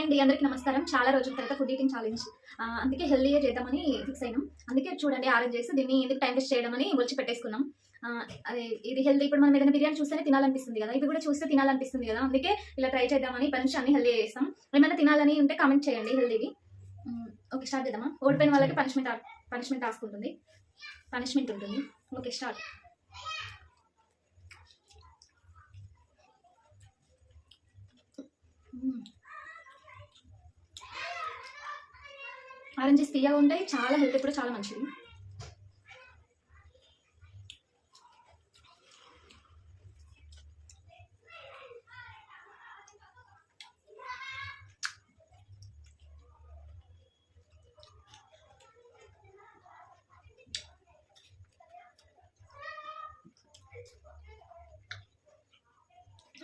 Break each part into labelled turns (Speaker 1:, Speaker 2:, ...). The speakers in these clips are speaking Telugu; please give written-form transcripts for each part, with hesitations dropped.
Speaker 1: అండి, అందరికీ నమస్కారం. చాలా రోజుల తర్వాత ఫుడ్ ఈటింగ్ ఛాలెంజ్, అందుకే హెల్దీగా చేద్దామని ఫిక్స్ అయినాం. అందుకే చూడండి ఆరెంజ్ చేసి దీన్ని ఎందుకు టైం వేస్ట్ చేయడం అని ఒలిచి పెట్టేసుకున్నాం. అదే ఇది హెల్దీ. ఇప్పుడు మనం ఏదైనా బిర్యానీ చూస్తేనే తినాలనిపిస్తుంది కదా, ఇది కూడా చూస్తే తినాలనిపిస్తుంది కదా, అందుకే ఇలా ట్రై చేద్దామని ఇప్పటి నుంచి అన్ని హెల్దీ చేస్తాం. ఏమైనా తినాలని ఉంటే కామెంట్ చేయండి హెల్దీవి. ఓకే, స్టార్ట్ చేద్దామా? ఓడిపోయిన వాళ్ళకి పనిష్మెంట్ టాస్క్ ఉంటుంది, పనిష్మెంట్ ఉంటుంది. Okay, start. ఆరెంజెస్ తీయగా ఉంటాయి, చాలా హెల్త్ కూడా చాలా మంచిది.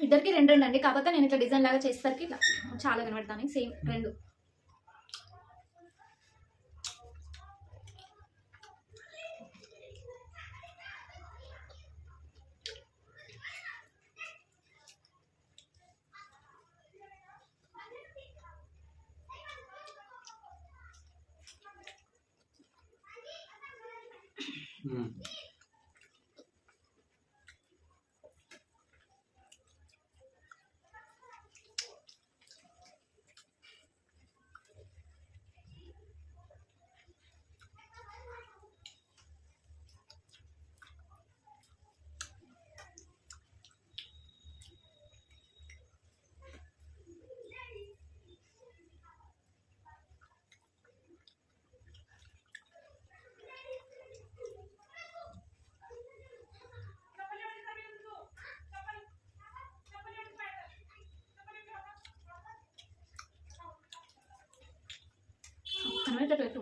Speaker 1: ఇద్దరికి రెండు రెండు అండి, కాకపోతే నేను ఇట్లా డిజైన్ లాగా చేసేసరికి ఇట్లా చాలా కనబడతాను. సేమ్ రెండు. పెట్టు.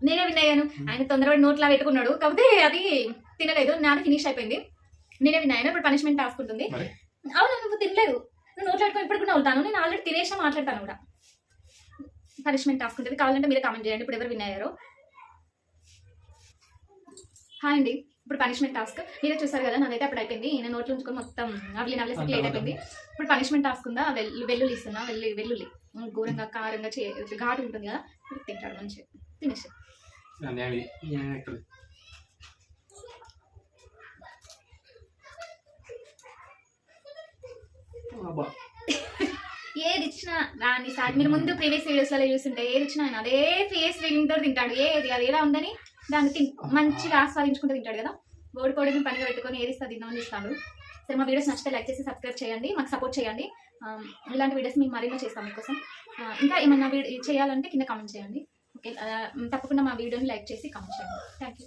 Speaker 1: నేనే విన్ అయ్యాను. ఆయన తొందరపడి నోట్లా పెట్టుకున్నాడు, కాకపోతే అది తినలేదు. నాది ఫినిష్ అయిపోయింది. నేనే విన్ అయ్యాను. ఇప్పుడు పనిష్మెంట్ టాస్క్ ఉంటుంది. అవును, నువ్వు తినలేదు, నువ్వు నోట్లో పెట్టుకుని ఇప్పుడు కూడా అవుతాను. నేను ఆల్రెడీ తినేసినా మాట్లాడతాను కూడా. పనిష్మెంట్ టాస్క్ ఉంటుంది, కావాలంటే మీరే కామెంట్ చేయండి ఇప్పుడు ఎవరు విన్ అయ్యారో. హాయ్ అండి, ఇప్పుడు పనిష్మెంట్ టాస్క్ మీరే చూసారు కదా. నాదైతే అప్పుడు అయిపోయింది. నేను నోట్లో ఉంచుకొని మొత్తం నవ్వులేసి లేట్ అయిపోయింది. ఇప్పుడు పనిష్మెంట్ టాస్క్ ఉందా, వెల్లుల్లి ఇస్తున్నా. వెల్లుల్లి ఘోరంగా కారంగా ఘాటు ఉంటుంది కదా, తింటాడు మంచిగా. తినేసి ఏది ఇచ్చినా దాన్ని మీరు ముందు ప్రీవియస్ వీడియోస్లలో చూస్తుంటే ఏది ఇచ్చినా ఆయన అదే ఫేస్ ఫీలింగ్ తో తింటాడు. ఏది అది ఎలా ఉందని దాన్ని మంచిగా ఆస్వాదించుకుంటూ తింటాడు కదా. ఓడిపోవడం పనిగా పెట్టుకొని ఏది ఇస్తా తిందామని ఇస్తాడు. సరే, మా వీడియోస్ నచ్చితే లైక్ చేసి సబ్స్క్రైబ్ చేయండి, మాకు సపోర్ట్ చేయండి. ఇలాంటి వీడియోస్ మేము మరెన్నో చేస్తాం మీకోసం. ఇంకా ఏమన్నా చేయాలంటే కింద కామెంట్ చేయండి. ఓకే, తప్పకుండా మా వీడియోని లైక్ చేసి కామెంట్ చేయండి. Thank you.